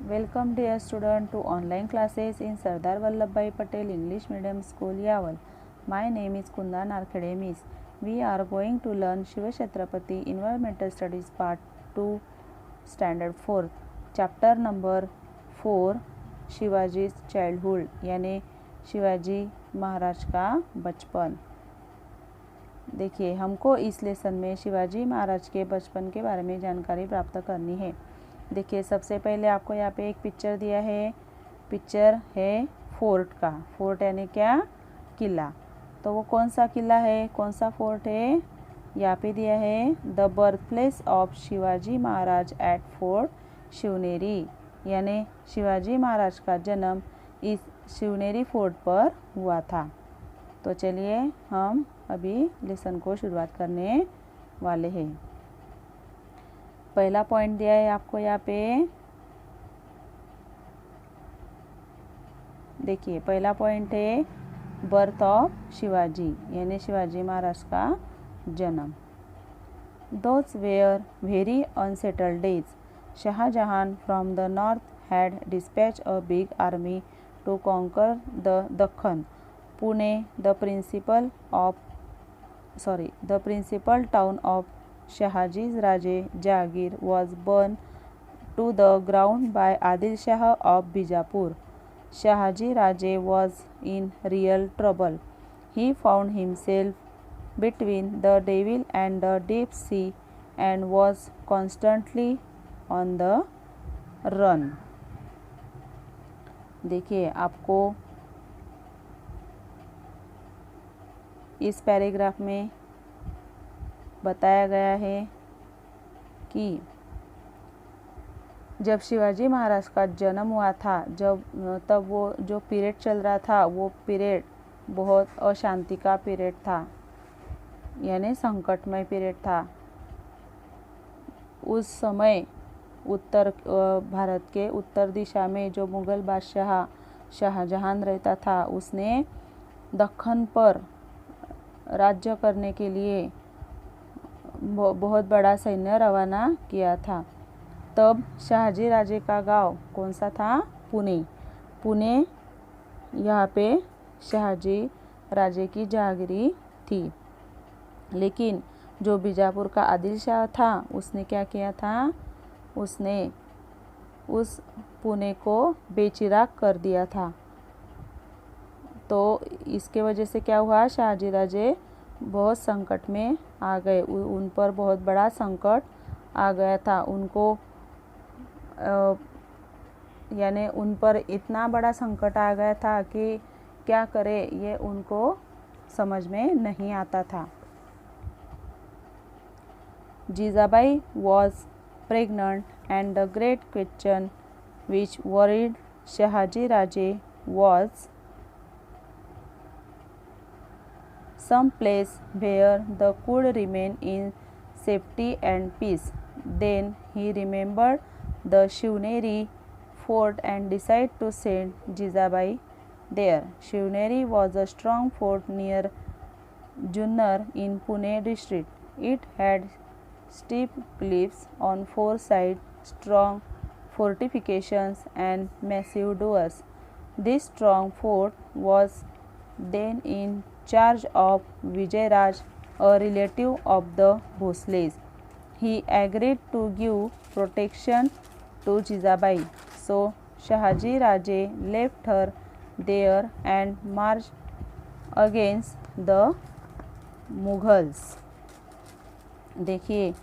Welcome dear student to online classes in Sardar Vallabhbhai Patel English Medium School Yaval. My name is Kundan Arkhade. We are going to learn Shiva Chhatrapati Environmental Studies Part 2 Standard 4 Chapter number 4 शिवाजी's Childhood यानी शिवाजी महाराज का बचपन। देखिए हमको इस lesson में शिवाजी महाराज के बचपन के बारे में जानकारी प्राप्त करनी है। देखिए सबसे पहले आपको यहाँ पे एक पिक्चर दिया है। पिक्चर है फोर्ट का। फोर्ट यानी क्या? किला। तो वो कौन सा किला है, कौन सा फोर्ट है? यहाँ पे दिया है the birth place of Shivaji Maharaj at Fort Shivneri, यानी शिवाजी महाराज का जन्म इस शिवनेरी फोर्ट पर हुआ था। तो चलिए हम अभी लेसन को शुरुआत करने वाले हैं। पहला पॉइंट दिया है आपको यहाँ पे। देखिए पहला पॉइंट है बर्थ ऑफ शिवाजी, यानी शिवाजी महाराज का जन्म। Those were very unsettled days. Shahjahan from the north had dispatch a big army to conquer the Deccan. Pune the principal town of Shahaji's Raje Jagir was burned to the ground by Adil Shah of Bijapur. Shahaji Raje was in real trouble. He found himself between the devil and the deep sea and was constantly on the run. देखिए आपको इस paragraph में बताया गया है कि जब शिवाजी महाराज का जन्म हुआ था, तब वो जो पीरियड चल रहा था वो पीरियड बहुत अशांति का पीरियड था, यानी संकटमय पीरियड था। उस समय उत्तर भारत के उत्तर दिशा में जो मुग़ल बादशाह शाहजहां रहता था, उसने दक्खन पर राज्य करने के लिए बहुत बड़ा सैन्य रवाना किया था। तब शाहजी राजे का गांव कौन सा था? पुणे। यहाँ पे शाहजी राजे की जहागिरी थी। लेकिन जो बीजापुर का आदिल शाह था, उसने क्या किया था? उसने उस पुणे को बेचिराग कर दिया था। तो इसके वजह से क्या हुआ? शाहजी राजे बहुत संकट में आ गए। उन पर बहुत बड़ा संकट आ गया था। उनको यानी उन पर इतना बड़ा संकट आ गया था कि क्या करे ये उनको समझ में नहीं आता था। Jijabai was pregnant and the great question which worried Shahaji Raje was some place where they could remain in safety and peace. Then he remembered the Shivneri fort and decided to send Jijabai there. Shivneri was a strong fort near Junnar in Pune district. It had steep cliffs on four sides, strong fortifications and massive doors. This strong fort was then in charge of Vijayaraj, a relative of the Bhosles. He agreed to give protection to Jijabai. So Shahaji Raje left her there and marched against the Mughals. देखिए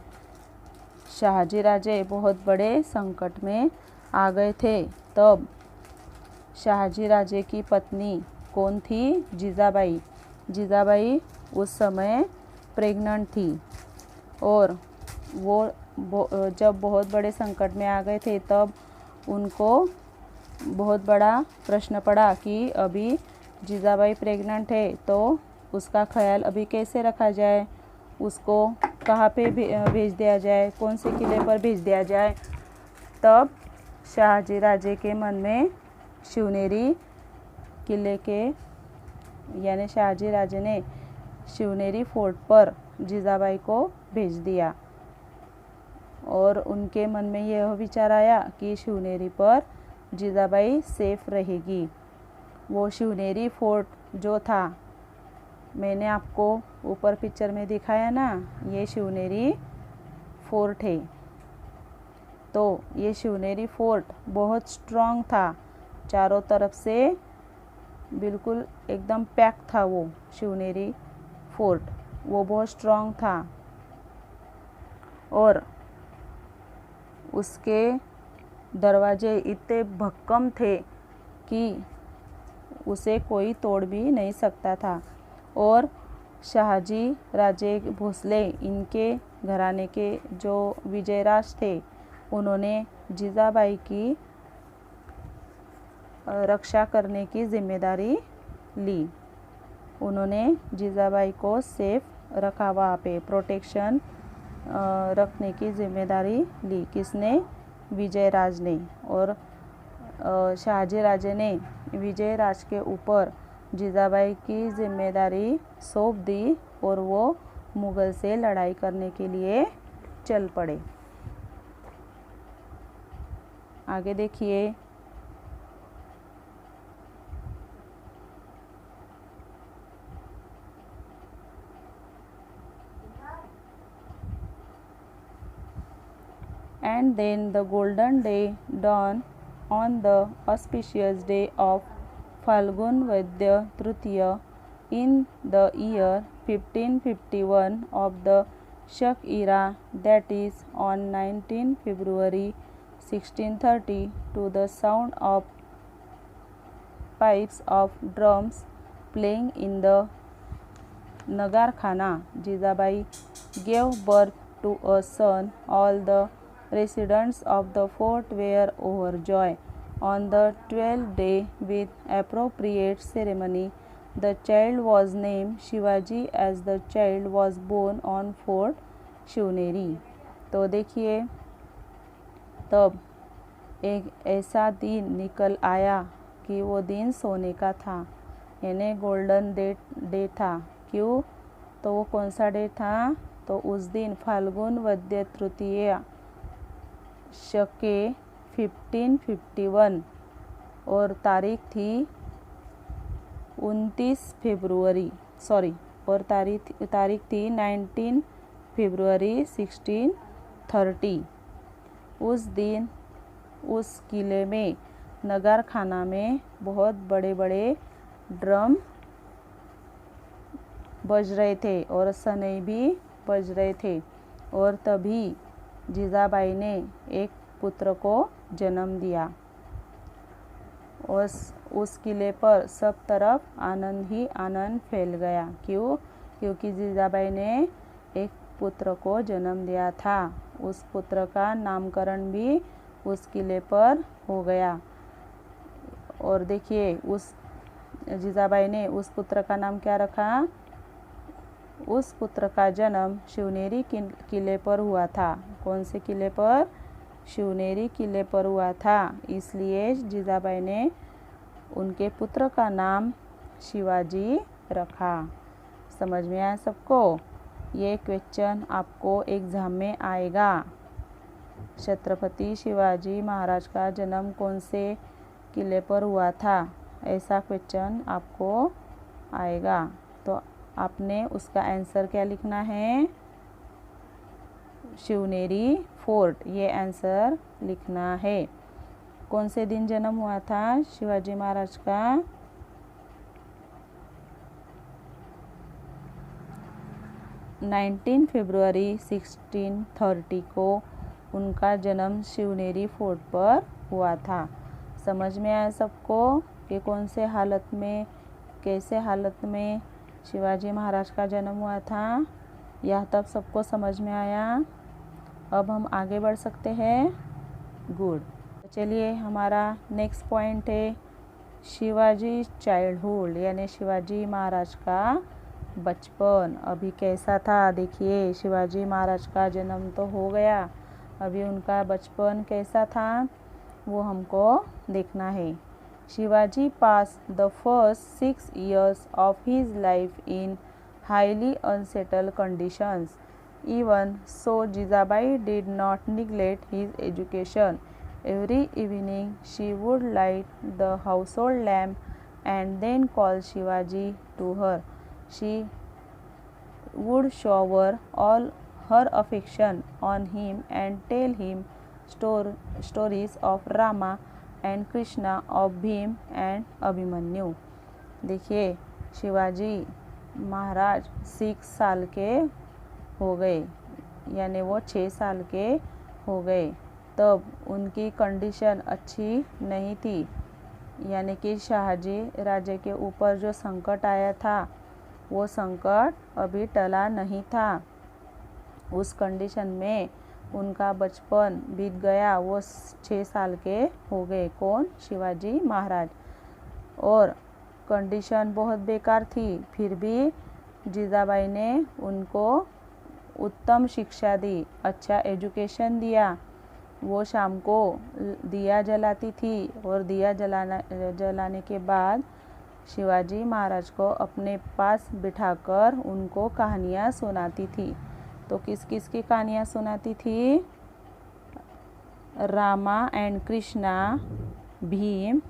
शाहजी राजे बहुत बड़े संकट में आ गए थे। तब शाहजी राजे की पत्नी कौन थी? जीजाबाई। जीजाबाई उस समय प्रेग्नेंट थी और वो जब बहुत बड़े संकट में आ गए थे, तब उनको बहुत बड़ा प्रश्न पड़ा कि अभी जीजाबाई प्रेग्नेंट है, तो उसका ख्याल अभी कैसे रखा जाए, उसको कहाँ पे भेज दिया जाए, कौन से किले पर भेज दिया जाए। तब शाहजी राजे के मन में शिवनेरी किले के यानी शाहजी राजे ने शिवनेरी फोर्ट पर जीजाबाई को भेज दिया। और उनके मन में यह विचार आया कि शिवनेरी पर जीजाबाई सेफ रहेगी। वो शिवनेरी फोर्ट जो था, मैंने आपको ऊपर पिक्चर में दिखाया ना, ये शिवनेरी फोर्ट है। तो ये शिवनेरी फोर्ट बहुत स्ट्रॉन्ग था, चारों तरफ से बिल्कुल एकदम पैक था वो शिवनेरी फोर्ट, वो बहुत स्ट्रॉन्ग था और उसके दरवाजे इतने भक्कम थे कि उसे कोई तोड़ भी नहीं सकता था। और शाहजी राजे भोसले, इनके घराने के जो विजयराज थे, उन्होंने जीजाबाई की रक्षा करने की जिम्मेदारी ली। उन्होंने जीजाबाई को सेफ रखा, वहाँ पे प्रोटेक्शन रखने की जिम्मेदारी ली। किसने? विजयराज ने। और शाहजी राजे ने विजयराज के ऊपर जीजाबाई की जिम्मेदारी सौंप दी और वो मुगल से लड़ाई करने के लिए चल पड़े। आगे देखिए। And then the golden day dawned on the auspicious day of Falgun Vaidya Tritiya in the year 1551 of the Shak era, that is on 19 February 1630, to the sound of pipes of drums playing in the Nagar Khana, Jizabai gave birth to a son. All the residents of the fort were overjoyed. On the 12th day, with appropriate ceremony, the child was named Shivaji as the child was born on Fort Shivneri. तो देखिए, तब एक ऐसा दिन निकल आया कि वो दिन सोने का था, यानी गोल्डन डे था। क्यों? तो वो कौन सा डे था? तो उस दिन फाल्गुन वद्य तृतीया शके 1551 और तारीख थी 29 फरवरी, और तारीख थी 19 फरवरी 1630। उस दिन उस किले में नगर खाना में बहुत बड़े बड़े ड्रम बज रहे थे और सनई भी बज रहे थे। और तभी जीजाबाई ने एक पुत्र को जन्म दिया। उस किले पर सब तरफ आनंद ही आनंद फैल गया। क्यों? क्योंकि जीजाबाई ने एक पुत्र को जन्म दिया था। उस पुत्र का नामकरण भी उस किले पर हो गया। और देखिए, उस जीजाबाई ने उस पुत्र का नाम क्या रखा? उस पुत्र का जन्म शिवनेरी किले पर हुआ था। कौन से किले पर? शिवनेरी किले पर हुआ था। इसलिए जीजाबाई ने उनके पुत्र का नाम शिवाजी रखा। समझ में आया सबको? ये क्वेश्चन आपको एग्जाम में आएगा। छत्रपति शिवाजी महाराज का जन्म कौन से किले पर हुआ था? ऐसा क्वेश्चन आपको आएगा। तो आपने उसका आंसर क्या लिखना है? शिवनेरी फोर्ट, ये आंसर लिखना है। कौन से दिन जन्म हुआ था शिवाजी महाराज का? 19 फरवरी 1630 को उनका जन्म शिवनेरी फोर्ट पर हुआ था। समझ में आया सबको कि कौन से हालत में, कैसे हालत में शिवाजी महाराज का जन्म हुआ था? यह तब सबको समझ में आया। अब हम आगे बढ़ सकते हैं। गुड। चलिए, हमारा नेक्स्ट पॉइंट है शिवाजी चाइल्डहुड, यानी शिवाजी महाराज का बचपन अभी कैसा था। देखिए, शिवाजी महाराज का जन्म तो हो गया, अभी उनका बचपन कैसा था वो हमको देखना है। शिवाजी पास the first 6 years of his life in highly unsettled conditions Even so, Jizabai did not neglect his education. Every evening she would light the household lamp and then call Shivaji to her. She would shower all her affection on him and tell him stories of Rama and Krishna, of Bhim and Abhimanyu. देखिए, शिवाजी महाराज 6 साल के हो गए, यानी वो 6 साल के हो गए, तब उनकी कंडीशन अच्छी नहीं थी, यानी कि शाहजी राजे के ऊपर जो संकट आया था वो संकट अभी टला नहीं था। उस कंडीशन में उनका बचपन बीत गया, वो 6 साल के हो गए। कौन? शिवाजी महाराज। और कंडीशन बहुत बेकार थी, फिर भी जीजाबाई ने उनको उत्तम शिक्षा दी, अच्छा एजुकेशन दिया। वो शाम को दिया जलाती थी और दिया जलाने के बाद शिवाजी महाराज को अपने पास बिठाकर उनको कहानियाँ सुनाती थी। तो किस किस की कहानियाँ सुनाती थी? रामा एंड कृष्णा, भीम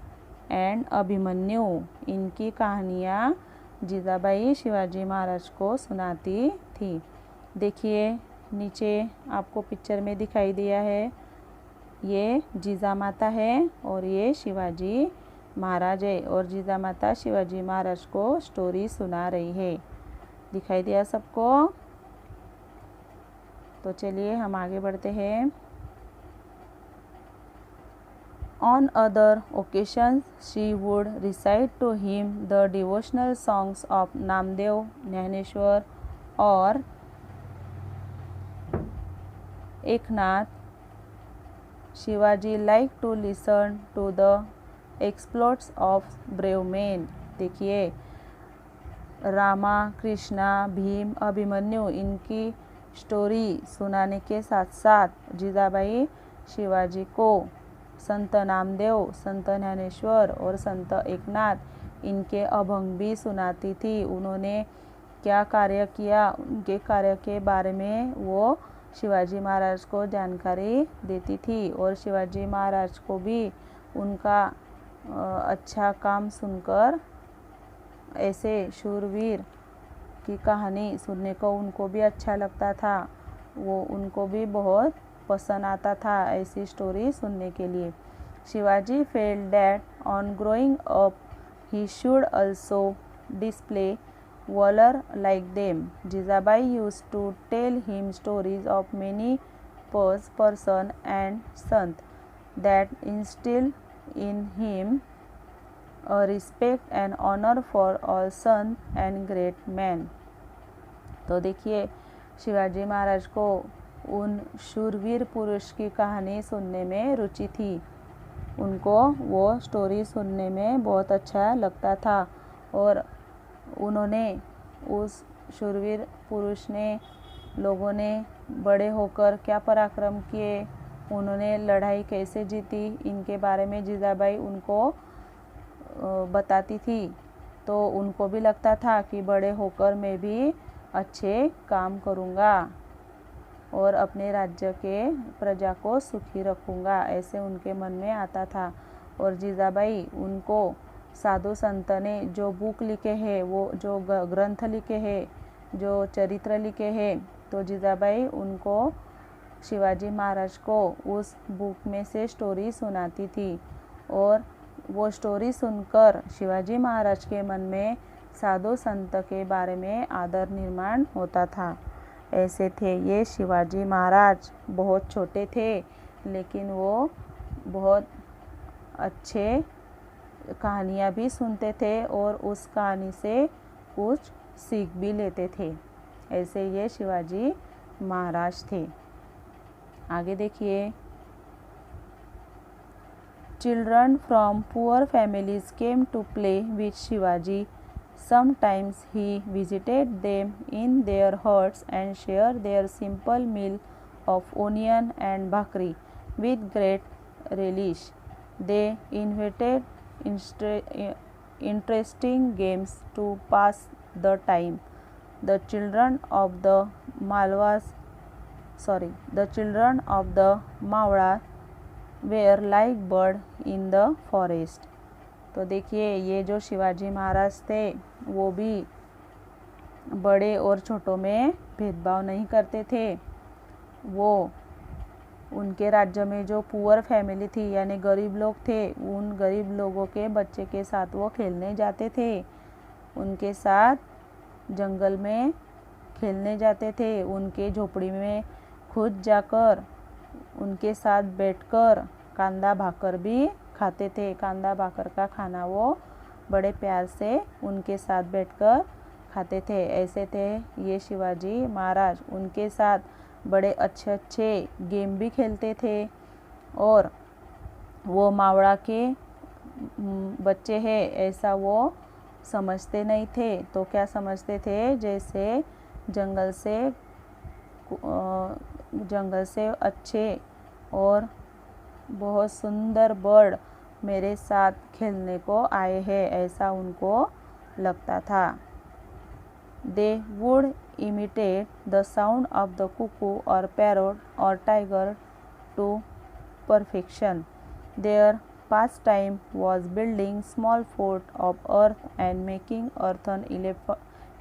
एंड अभिमन्यु, इनकी कहानियाँ जीजाबाई शिवाजी महाराज को सुनाती थी। देखिए नीचे आपको पिक्चर में दिखाई दिया है, ये जीजा माता है और ये शिवाजी महाराज है, और जीजा माता शिवाजी महाराज को स्टोरी सुना रही है। दिखाई दिया सबको? तो चलिए हम आगे बढ़ते हैं। On other occasions, she would recite to him the devotional songs of Namdev, Jnaneshwar or Eknath. Shivaji liked to listen to the exploits of brave men. देखिए, रामा, कृष्णा, भीम, अभिमन्यु, इनकी स्टोरी सुनाने के साथ साथ जीजाबाई शिवाजी को संत नामदेव, संत ज्ञानेश्वर और संत एकनाथ, इनके अभंग भी सुनाती थी। उन्होंने क्या कार्य किया, उनके कार्य के बारे में वो शिवाजी महाराज को जानकारी देती थी, और शिवाजी महाराज को भी उनका अच्छा काम सुनकर, ऐसे शूरवीर की कहानी सुनने को उनको भी अच्छा लगता था। वो उनको भी बहुत पसंद आता था ऐसी स्टोरी सुनने के लिए। Shivaji felt that on growing up he should also display valour like them. Jijabai used to tell him stories of many person and sant that instil in him a respect and honor for all sons and great men. तो देखिए, शिवाजी महाराज को उन शूरवीर पुरुष की कहानी सुनने में रुचि थी, उनको वो स्टोरी सुनने में बहुत अच्छा लगता था, और उन्होंने उस शूरवीर पुरुष ने, लोगों ने बड़े होकर क्या पराक्रम किए, उन्होंने लड़ाई कैसे जीती, इनके बारे में जीजाबाई उनको बताती थी। तो उनको भी लगता था कि बड़े होकर मैं भी अच्छे काम करूँगा और अपने राज्य के प्रजा को सुखी रखूँगा, ऐसे उनके मन में आता था। और जीजाबाई उनको साधु संत ने जो बुक लिखे हैं, वो जो ग्रंथ लिखे हैं, जो चरित्र लिखे हैं, तो जीजाबाई उनको, शिवाजी महाराज को उस बुक में से स्टोरी सुनाती थी, और वो स्टोरी सुनकर शिवाजी महाराज के मन में साधु संत के बारे में आदर निर्माण होता था। ऐसे थे ये शिवाजी महाराज। बहुत छोटे थे, लेकिन वो बहुत अच्छे कहानियाँ भी सुनते थे और उस कहानी से कुछ सीख भी लेते थे। ऐसे ये शिवाजी महाराज थे। आगे देखिए, Children from poor families came to play with Shivaji. Sometimes he visited them in their huts and shared their simple meal of onion and bhakri with great relish. They invented interesting games to pass the time. The children of the Malwas The children of the Mawra were like bird in the forest. तो देखिए ये जो शिवाजी महाराज थे वो भी बड़े और छोटों में भेदभाव नहीं करते थे। वो उनके राज्य में जो पुअर फैमिली थी यानी गरीब लोग थे, उन गरीब लोगों के बच्चे के साथ वो खेलने जाते थे, उनके साथ जंगल में खेलने जाते थे, उनके झोपड़ी में खुद जाकर उनके साथ बैठकर कांदा भाकर भी खाते थे। कांदा भाकर का खाना वो बड़े प्यार से उनके साथ बैठकर खाते थे। ऐसे थे ये शिवाजी महाराज। उनके साथ बड़े अच्छे अच्छे गेम भी खेलते थे। और वो मावड़ा के बच्चे हैं ऐसा वो समझते नहीं थे। तो क्या समझते थे, जैसे जंगल से अच्छे और बहुत सुंदर बर्ड मेरे साथ खेलने को आए हैं, ऐसा उनको लगता था। They would imitate the sound of the cuckoo or parrot or tiger to perfection. Their pastime was building small forts of earth and making earthen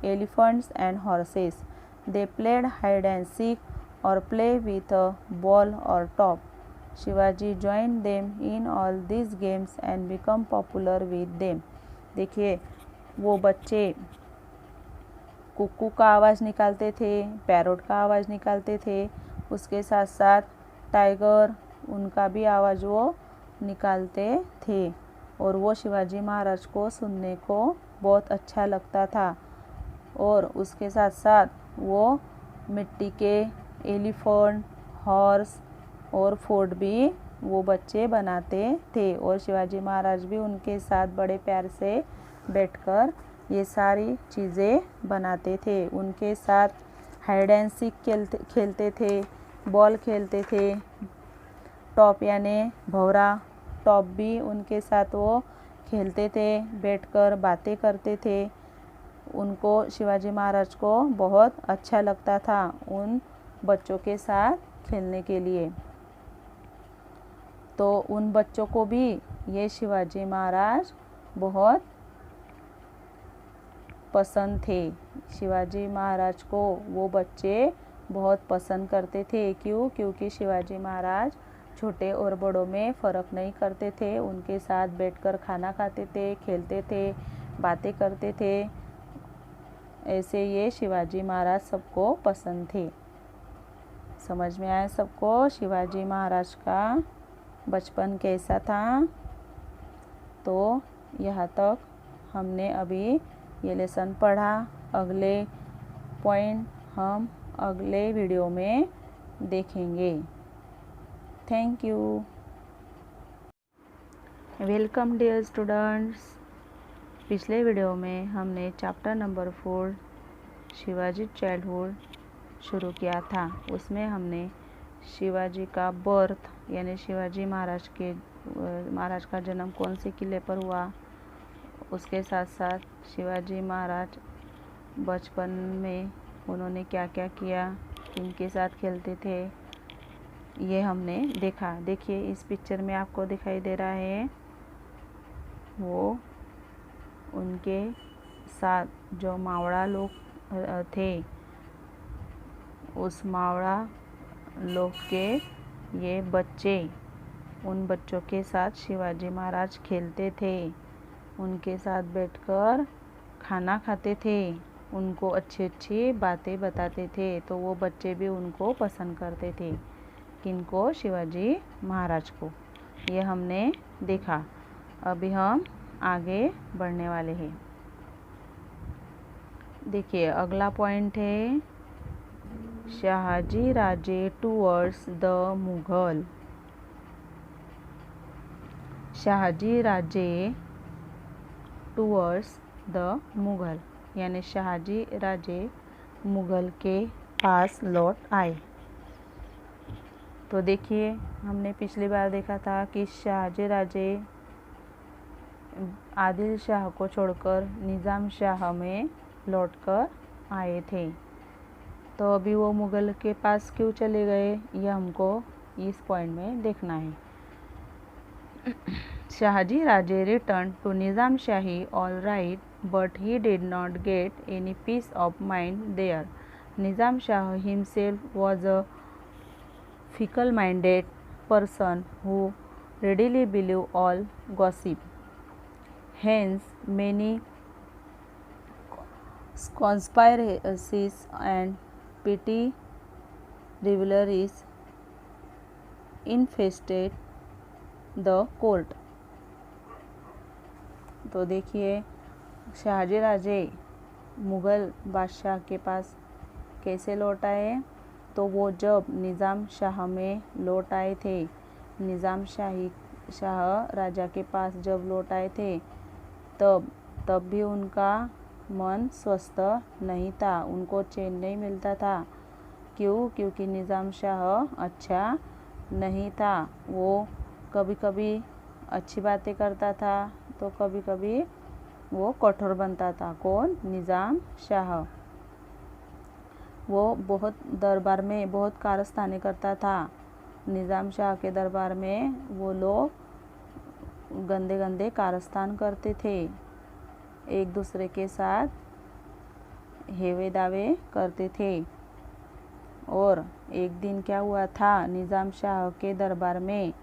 elephants and horses. They played hide and seek or play with a ball or top. Shivaji joined them in all these games and became popular with them. देखिए वो बच्चे कुक्कू का आवाज़ निकालते थे, parrot का आवाज़ निकालते थे, उसके साथ साथ टाइगर उनका भी आवाज़ वो निकालते थे। और वो शिवाजी महाराज को सुनने को बहुत अच्छा लगता था। और उसके साथ साथ वो मिट्टी के एलिफेंट, हॉर्स और फोर्ट भी वो बच्चे बनाते थे। और शिवाजी महाराज भी उनके साथ बड़े प्यार से बैठकर ये सारी चीज़ें बनाते थे। उनके साथ हाइड एंड सीक खेलते थे, बॉल खेलते थे, टॉप यानी भौरा टॉप भी उनके साथ वो खेलते थे, बैठकर बातें करते थे। उनको शिवाजी महाराज को बहुत अच्छा लगता था उन बच्चों के साथ खेलने के लिए। तो उन बच्चों को भी ये शिवाजी महाराज बहुत पसंद थे। शिवाजी महाराज को वो बच्चे बहुत पसंद करते थे। क्यों? क्योंकि शिवाजी महाराज छोटे और बड़ों में फ़र्क नहीं करते थे। उनके साथ बैठकर खाना खाते थे, खेलते थे, बातें करते थे। ऐसे ये शिवाजी महाराज सबको पसंद थे। समझ में आया सबको शिवाजी महाराज का बचपन कैसा था? तो यहाँ तक हमने अभी ये लेसन पढ़ा। अगले पॉइंट हम अगले वीडियो में देखेंगे। Thank you. Welcome dear students. पिछले वीडियो में हमने चैप्टर नंबर 4 शिवाजी चाइल्डहुड शुरू किया था। उसमें हमने शिवाजी का बर्थ यानी शिवाजी महाराज का जन्म कौन से किले पर हुआ, उसके साथ साथ शिवाजी महाराज बचपन में उन्होंने क्या क्या किया, किनके साथ खेलते थे, ये हमने देखा। देखिए इस पिक्चर में आपको दिखाई दे रहा है वो उनके साथ जो मावड़ा लोग थे, उस मावड़ा लोग के ये बच्चे, उन बच्चों के साथ शिवाजी महाराज खेलते थे, उनके साथ बैठकर खाना खाते थे, उनको अच्छी अच्छी बातें बताते थे। तो वो बच्चे भी उनको पसंद करते थे। किनको? शिवाजी महाराज को। ये हमने देखा। अभी हम आगे बढ़ने वाले हैं। देखिए अगला पॉइंट है Shahaji Raje towards the Mughal. Shahaji Raje towards the Mughal यानी शहाजी राजे मुगल के पास लौट आए। तो देखिए हमने पिछली बार देखा था कि शहाजी राजे आदिल शाह को छोड़कर निज़ाम शाह में लौटकर आए थे। तो अभी वो मुग़ल के पास क्यों चले गए, ये हमको इस पॉइंट में देखना है। Shahaji Raje returned to Nizam Shahi all right, but he did not get any peace of mind there. Nizam Shah himself was a fickle-minded person who readily believed all gossip. Hence, many conspiracies and petty rivalries infested the court. तो देखिए शाहजी राजे मुग़ल बादशाह के पास कैसे लौट आए, तो वो जब निज़ाम शाह में लौट आए थे, निज़ाम शाह राजा के पास जब लौट आए थे तब भी उनका मन स्वस्थ नहीं था, उनको चैन नहीं मिलता था। क्यों? क्योंकि निज़ाम शाह अच्छा नहीं था। वो कभी कभी अच्छी बातें करता था तो कभी कभी वो कठोर बनता था। कौन? निज़ाम शाह। वो बहुत दरबार में बहुत कारस्तानी करता था। निज़ाम शाह के दरबार में वो लोग गंदे गंदे कारस्तान करते थे, एक दूसरे के साथ हेवे दावे करते थे। और एक दिन क्या हुआ था, निज़ाम शाह के दरबार में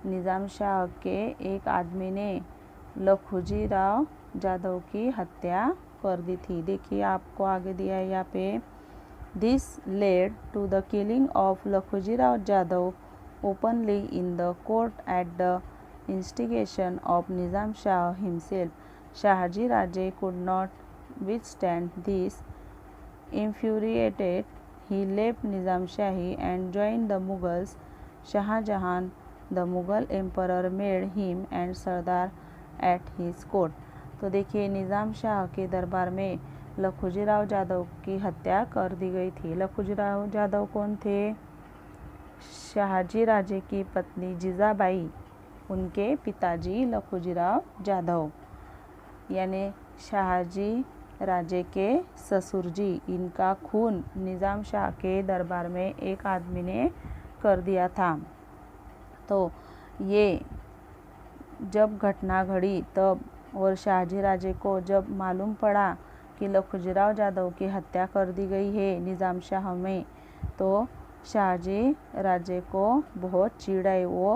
निज़ाम शाह के एक आदमी ने लखुजी राव जाधव की हत्या कर दी थी। देखिए आपको आगे दिया है यहाँ पे, this led to the killing of Lakhuji Rao Jadhav openly in the court at the instigation of Nizam Shah himself. Shahaji Raje could not withstand this. Infuriated, he left Nizam Shahi and joined the Mughals. Shah Jahan, the Mughal emperor, made him and Sardar at his court. तो देखिए निज़ाम शाह के दरबार में लखुजी राव जाधव की हत्या कर दी गई थी। लखुजी राव जाधव कौन थे? शाहजी राजे की पत्नी जीजाबाई, उनके पिताजी लखुजी राव जाधव, यानी शाहजी राजे के ससुर जी। इनका खून निज़ाम शाह के दरबार में एक आदमी ने कर दिया था। तो ये जब घटना घड़ी तब और शाहजी राजे को जब मालूम पड़ा कि लखुजी राव जाधव की हत्या कर दी गई है निज़ाम शाह में, तो शाहजी राजे को बहुत चिढ़ आई। वो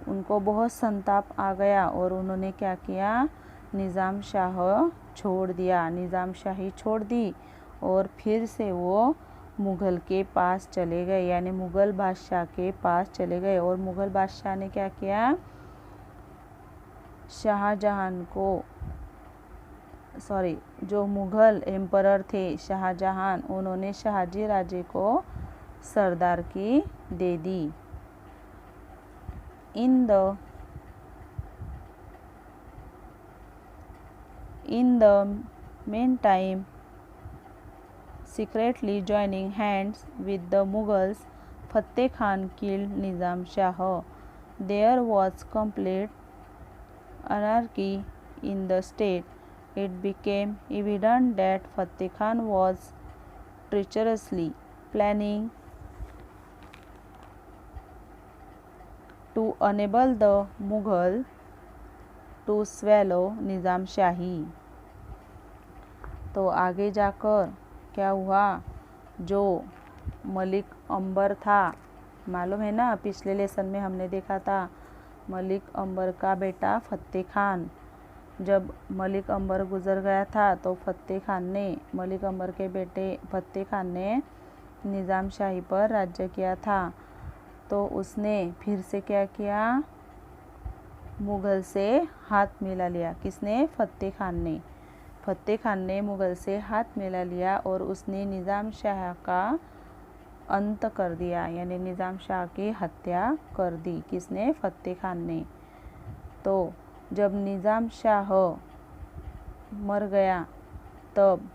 उनको बहुत संताप आ गया और उन्होंने क्या किया, निज़ाम शाह छोड़ दिया, निज़ाम शाही छोड़ दी और फिर से वो मुग़ल के पास चले गए, यानी मुग़ल बादशाह के पास चले गए। और मुग़ल बादशाह ने क्या किया, शाहजहां को जो मुग़ल एम्परर थे शाहजहां, उन्होंने शाहजी राजे को सरदार की दे दी। In the meantime, secretly joining hands with the Mughals, Fateh Khan killed Nizam Shah. There was complete anarchy in the state. It became evident that Fateh Khan was treacherously planning to enable the Mughal to swallow निज़ाम शाही। तो आगे जाकर क्या हुआ, जो मलिक अंबर था, मालूम है ना, पिछले लेसन में हमने देखा था मलिक अंबर का बेटा फतेह खान। जब मलिक अंबर गुजर गया था तो फतेह खान ने, मलिक अंबर के बेटे फतेह खान ने निज़ाम शाही पर राज्य किया था। तो उसने फिर से क्या किया, मुग़ल से हाथ मिला लिया। किसने? फतेह खान ने। फतेह खान ने मुग़ल से हाथ मिला लिया और उसने निज़ाम शाह का अंत कर दिया, यानी निज़ाम शाह की हत्या कर दी। किसने? फतेह खान ने। तो जब निज़ाम शाह मर गया तब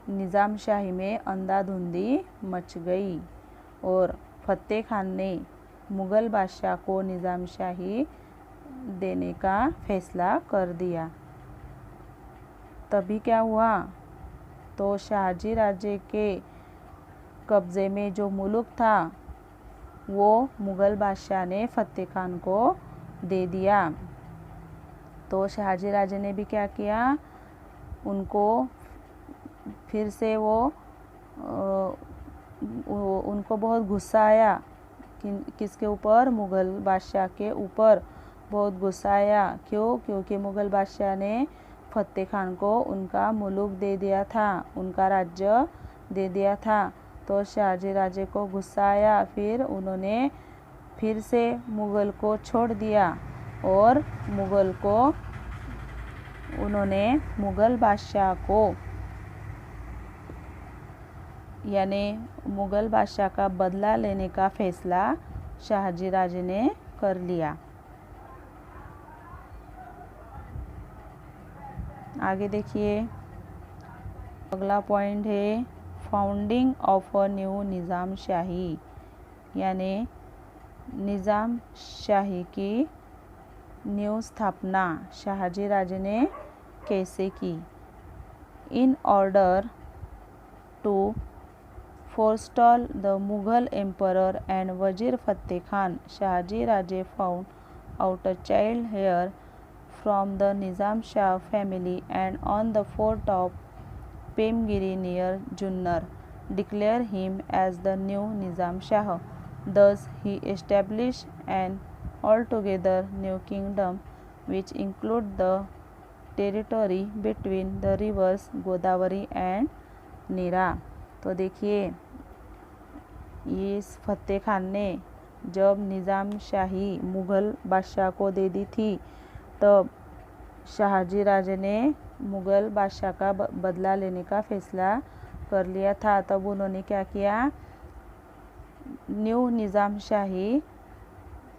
निज़ाम शाही में अंधाधुंधी मच गई और फतेह खान ने मुग़ल बादशाह को निज़ाम शाही देने का फैसला कर दिया। तभी क्या हुआ, तो शाहजी राजे के कब्ज़े में जो मुल्क था वो मुग़ल बादशाह ने फतेह खान को दे दिया। तो शाहजी राजे ने भी क्या किया, उनको फिर से उनको बहुत गुस्सा आया, किसके ऊपर, मुग़ल बादशाह के ऊपर बहुत गुस्सा आया। क्यों? क्योंकि मुग़ल बादशाह ने फतेह खान को उनका मुल्क दे दिया था, उनका राज्य दे दिया था। तो शाहजी राजे को गुस्सा आया, फिर उन्होंने फिर से मुग़ल को छोड़ दिया और उन्होंने मुग़ल बादशाह को यानी मुग़ल बादशाह का बदला लेने का फ़ैसला शाहजी राजे ने कर लिया। आगे देखिए, अगला पॉइंट है फाउंडिंग ऑफ अ न्यू निज़ाम शाही, यानी निज़ाम शाही की न्यू स्थापना शाहजी राजे ने कैसे की। In order to forestall the Mughal emperor and Wazir Fateh Khan, Shahaji Raje found out a child heir from the Nizam Shah family and on the fort of Pemgiri near Junnar, declare him as the new Nizam Shah. Thus he established an altogether new kingdom which included the territory between the rivers Godavari and Nira। तो देखिए, ये फतेह खान ने जब निज़ाम शाही मुग़ल बादशाह को दे दी थी, तब शाहजी राजे ने मुग़ल बादशाह का बदला लेने का फ़ैसला कर लिया था। तब उन्होंने क्या किया, न्यू निज़ाम शाही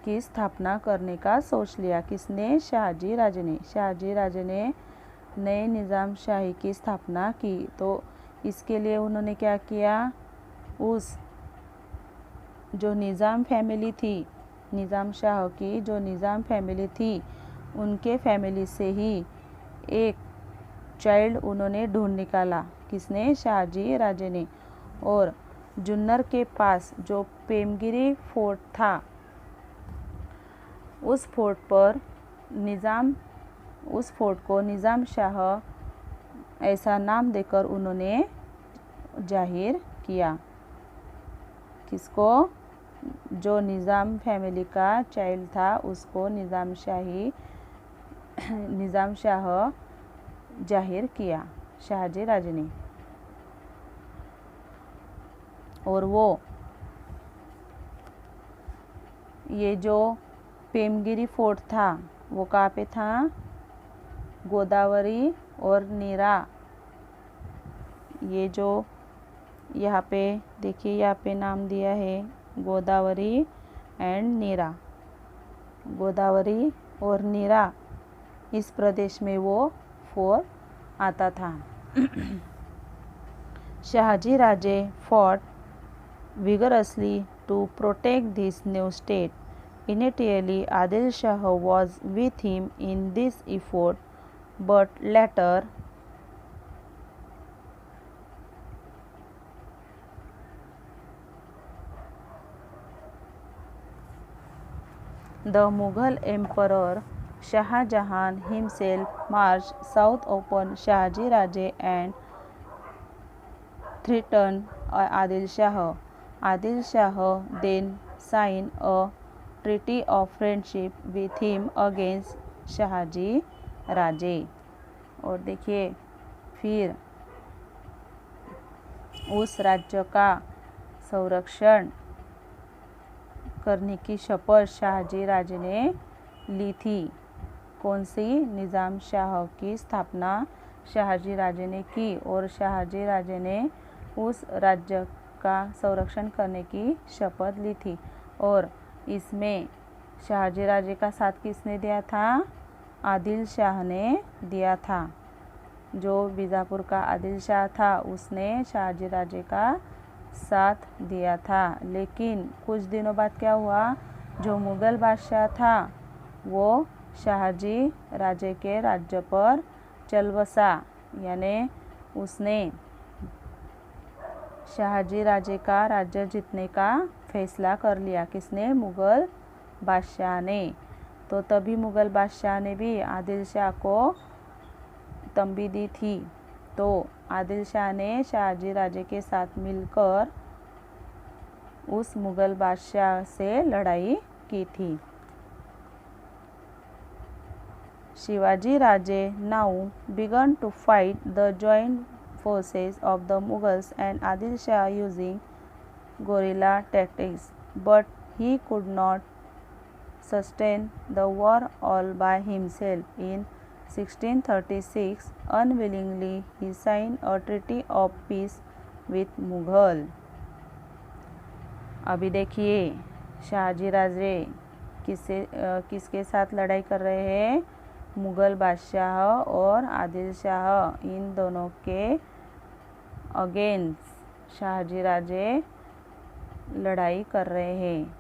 की स्थापना करने का सोच लिया। किसने? शाहजी राजे ने। शाहजी राजे ने नए निज़ाम शाही की स्थापना की। तो इसके लिए उन्होंने क्या किया, उस जो निज़ाम फैमिली थी, निज़ाम शाह की जो निज़ाम फैमिली थी, उनके फैमिली से ही एक चाइल्ड उन्होंने ढूंढ निकाला। किसने? शाहजी राजे ने। और जुन्नर के पास जो पेमगिरी फोर्ट था, उस फोर्ट को निज़ाम शाह ऐसा नाम देकर उन्होंने जाहिर किया। किसको? जो निज़ाम फैमिली का चाइल्ड था उसको निज़ाम शाह जाहिर किया शाहजी राजे ने। और ये जो पेमगिरी फोर्ट था वो कहाँ पे था? गोदावरी और नीरा। ये जो यहाँ पे देखिए, यहाँ पे नाम दिया है गोदावरी एंड नीरा। गोदावरी और नीरा, इस प्रदेश में वो फोर्ट आता था। शाहजी राजे fought vigorously to protect this new state. Initially, Adil Shah was with him in this effort, but later the Mughal Emperor Shah Jahan himself marched south upon Shahaji Raje and threatened Adil Shah. Adil Shah then signed a treaty of friendship with him against Shahaji राजे। और देखिए, फिर उस राज्य का संरक्षण करने की शपथ शाहजी राजे ने ली थी। कौन सी? निज़ाम शाह की स्थापना शाहजी राजे ने की और शाहजी राजे ने उस राज्य का संरक्षण करने की शपथ ली थी। और इसमें शाहजी राजे का साथ किसने दिया था? आदिल शाह ने दिया था। जो बीजापुर का आदिल शाह था उसने शाहजी राजे का साथ दिया था। लेकिन कुछ दिनों बाद क्या हुआ? जो मुग़ल बादशाह था वो शाहजी राजे के राज्य पर चल बसा, यानी उसने शाहजी राजे का राज्य जीतने का फैसला कर लिया। किसने? मुग़ल बादशाह ने। तो तभी मुग़ल बादशाह ने भी आदिल शाह को तंबी दी थी। तो आदिल शाह ने शाहजी राजे के साथ मिलकर उस मुग़ल बादशाह से लड़ाई की थी। शिवाजी राजे now began to fight the joint forces of the Mughals and Adil Shah using guerrilla tactics, but he could not sustain the war all by himself. In 1636, unwillingly he signed a treaty of peace with Mughal. अभी देखिए शाहजी राजे किसके साथ लड़ाई कर रहे हैं? मुग़ल बादशाह और आदिल शाह, इन दोनों के अगेंस्ट शाहजी राजे लड़ाई कर रहे हैं।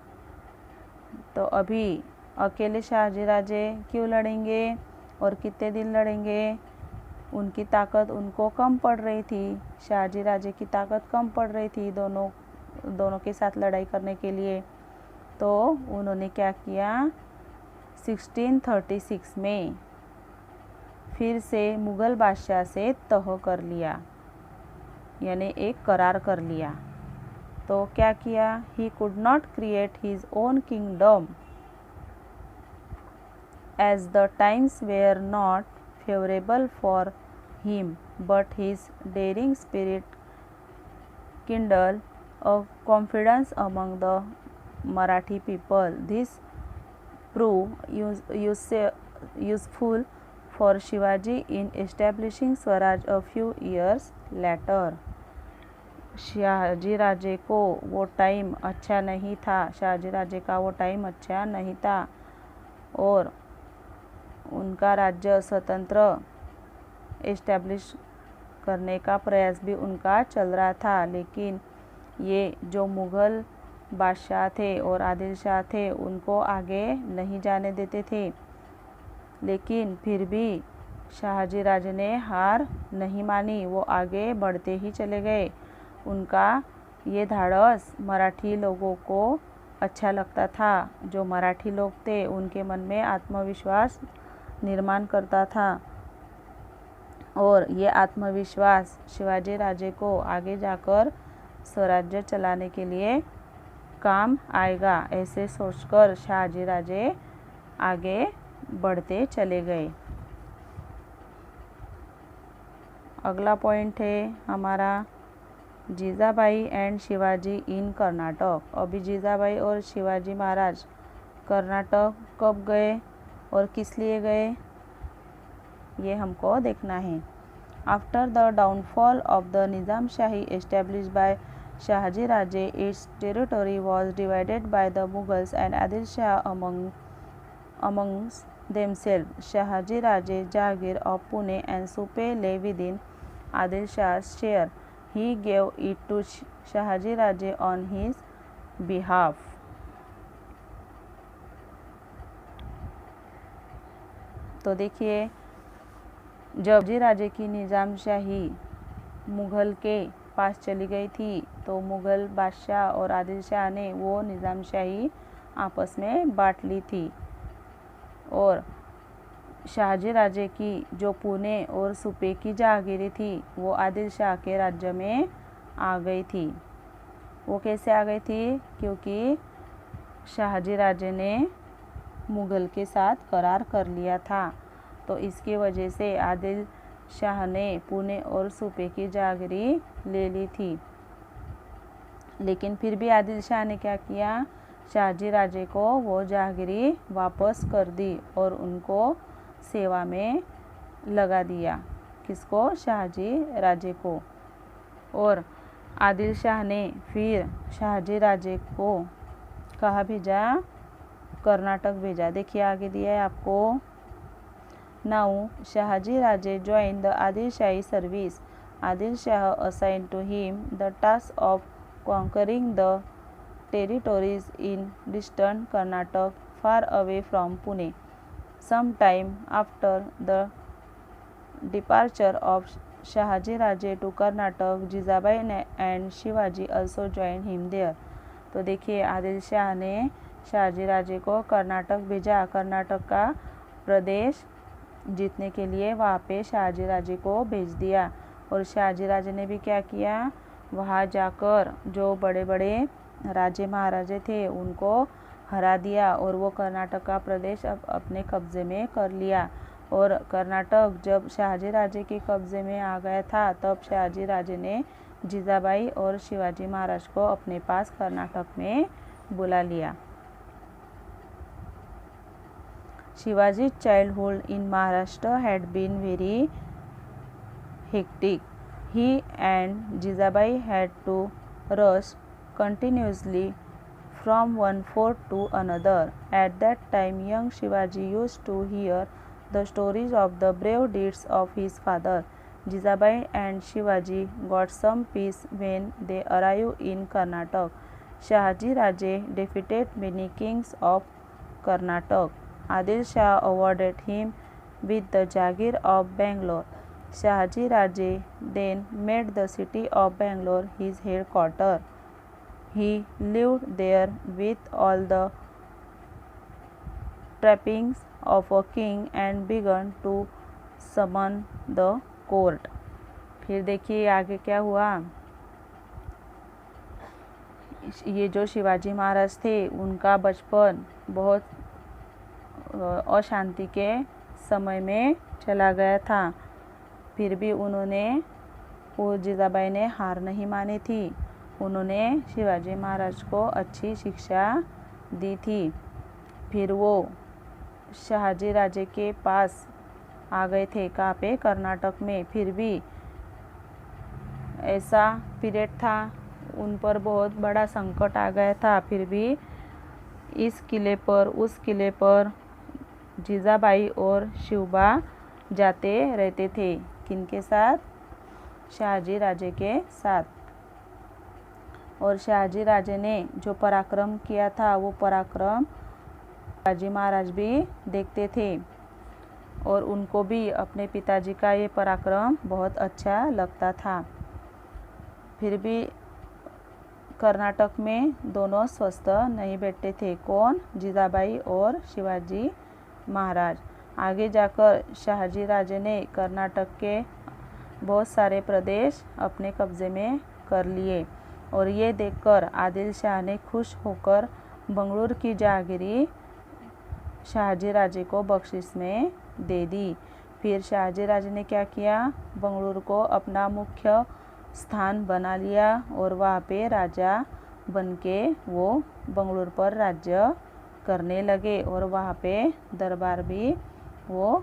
तो अभी अकेले शाहजी राजे क्यों लड़ेंगे और कितने दिन लड़ेंगे? उनकी ताकत उनको कम पड़ रही थी, शाहजी राजे की ताकत कम पड़ रही थी दोनों के साथ लड़ाई करने के लिए। तो उन्होंने क्या किया? 1636 में फिर से मुग़ल बादशाह से तह कर लिया, यानी एक करार कर लिया। तो क्या किया? He could not create his own kingdom as the times were not favourable for him, but his daring spirit kindled a confidence among the Marathi people. This proved useful for Shivaji in establishing Swaraj a few years later. Shahaji Raje को वो time अच्छा नहीं था, शाहजी राजे का वो time अच्छा नहीं था और उनका राज्य स्वतंत्र एस्टेब्लिश करने का प्रयास भी उनका चल रहा था। लेकिन ये जो मुग़ल बादशाह थे और आदिल शाह थे उनको आगे नहीं जाने देते थे। लेकिन फिर भी शाहजी राजे ने हार नहीं मानी, वो आगे बढ़ते ही चले गए। उनका ये धाड़स मराठी लोगों को अच्छा लगता था। जो मराठी लोग थे उनके मन में आत्मविश्वास निर्माण करता था और ये आत्मविश्वास शिवाजी राजे को आगे जाकर स्वराज्य चलाने के लिए काम आएगा, ऐसे सोचकर शाहजी राजे आगे बढ़ते चले गए। अगला पॉइंट है हमारा जीजाबाई एंड शिवाजी इन कर्नाटक। अभी जीजाबाई और शिवाजी महाराज कर्नाटक कब गए और किस लिए गए, ये हमको देखना है। After the downfall of the Nizam Shahi established by Shahaji Raje, its territory was divided by the Mughals and Adil Shah amongst themselves. Shahaji Raje Jahangir of Pune and Supe lay within Adil Shah's share. He gave it to Shahaji Raje on his behalf. तो देखिए जब जी राजे की निज़ामशाही मुग़ल के पास चली गई थी तो मुग़ल बादशाह और आदिल शाह ने वो निज़ामशाही आपस में बांट ली थी और शाहजी राजे की जो पुणे और सुपे की जहांगीरी थी वो आदिल शाह के राज्य में आ गई थी। वो कैसे आ गई थी? क्योंकि शाहजी राजे ने मुग़ल के साथ करार कर लिया था। तो इसकी वजह से आदिल शाह ने पुणे और सुपे की जहांगीरी ले ली थी। लेकिन फिर भी आदिल शाह ने क्या किया? शाहजी राजे को वो जहांगीरी वापस कर दी और उनको सेवा में लगा दिया। किसको? शाहजी राजे को। और आदिल शाह ने फिर शाहजी राजे को कहाँ भेजा? कर्नाटक भेजा। देखिए आगे दिया है आपको। Now Shahaji Raje join the Adil Shahi service. Adil Shah assign to him the task of conquering the territories in distant Karnataka far away from Pune. Some time after the departure of Shahaji Raje to Karnataka, Jizabai and Shivaji also joined him there. तो देखिए आदिल शाह ने शाहजी राजे को कर्नाटक भेजा। कर्नाटक का प्रदेश जीतने के लिए वहाँ पे शाहजी राजे को भेज दिया। और शाहजी राजे ने भी क्या किया, वहाँ जाकर जो बड़े बड़े राजे महाराजे थे उनको हरा दिया और वो कर्नाटक का प्रदेश अब अपने कब्ज़े में कर लिया। और कर्नाटक जब शाहजी राजे के कब्ज़े में आ गया था तब शाहजी राजे ने जीजाबाई और शिवाजी महाराज को अपने पास कर्नाटक में बुला लिया। Shivaji's childhood in Maharashtra had been very hectic. He and Jizabai had to rush continuously from one fort to another. At that time, young Shivaji used to hear the stories of the brave deeds of his father. Jizabai and Shivaji got some peace when they arrived in Karnataka. Shahaji Raje defeated many kings of Karnataka. Adil Shah awarded him with the Jagir of Bangalore. Shahaji Raje then made the city of Bangalore his headquarters. He lived there with all the trappings of a king and began to summon the court. फिर देखिए आगे क्या हुआ। ये जो शिवाजी महाराज थे उनका बचपन बहुत अशांति के समय में चला गया था। फिर भी उन्होंने जिजाबाई ने हार नहीं मानी थी। उन्होंने शिवाजी महाराज को अच्छी शिक्षा दी थी। फिर वो शाहजी राजे के पास आ गए थे, कहाँ पे, कर्नाटक में। फिर भी ऐसा पीरियड था, उन पर बहुत बड़ा संकट आ गया था। फिर भी इस किले पर उस किले पर जीजाबाई और शिवबा जाते रहते थे। किनके साथ? शाहजी राजे के साथ। और शाहजी राजे ने जो पराक्रम किया था वो पराक्रम शिवाजी महाराज भी देखते थे और उनको भी अपने पिताजी का ये पराक्रम बहुत अच्छा लगता था। फिर भी कर्नाटक में दोनों स्वस्थ नहीं बैठते थे। कौन? जीजाबाई और शिवाजी महाराज। आगे जाकर शाहजी राजे ने कर्नाटक के बहुत सारे प्रदेश अपने कब्ज़े में कर लिए और ये देखकर आदिल शाह ने खुश होकर बंगलुरु की जागीरी शाहजी राजे को बख्शिश में दे दी। फिर शाहजी राजे ने क्या किया, बंगलुरु को अपना मुख्य स्थान बना लिया और वहाँ पे राजा बनके वो बंगलुरु पर राज्य करने लगे और वहाँ पे दरबार भी वो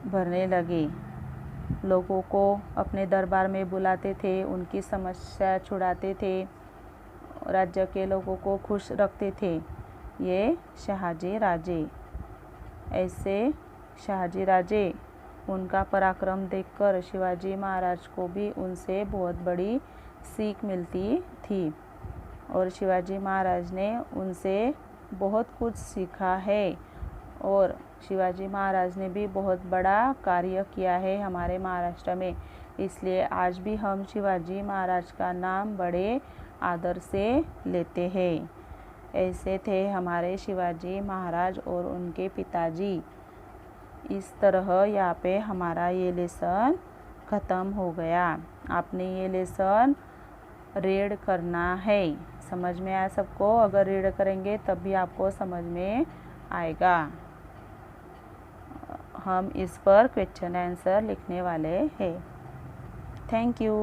भरने लगे। लोगों को अपने दरबार में बुलाते थे, उनकी समस्या छुड़ाते थे, राज्य के लोगों को खुश रखते थे। ये शाहजी राजे। ऐसे शाहजी राजे, उनका पराक्रम देखकर शिवाजी महाराज को भी उनसे बहुत बड़ी सीख मिलती थी और शिवाजी महाराज ने उनसे बहुत कुछ सीखा है और शिवाजी महाराज ने भी बहुत बड़ा कार्य किया है हमारे महाराष्ट्र में। इसलिए आज भी हम शिवाजी महाराज का नाम बड़े आदर से लेते हैं। ऐसे थे हमारे शिवाजी महाराज और उनके पिताजी। इस तरह यहाँ पे हमारा ये लेसन ख़त्म हो गया। आपने ये लेसन रीड करना है। समझ में आया सबको? अगर रीड करेंगे तब भी आपको समझ में आएगा। हम इस पर क्वेश्चन आंसर लिखने वाले हैं। Thank you.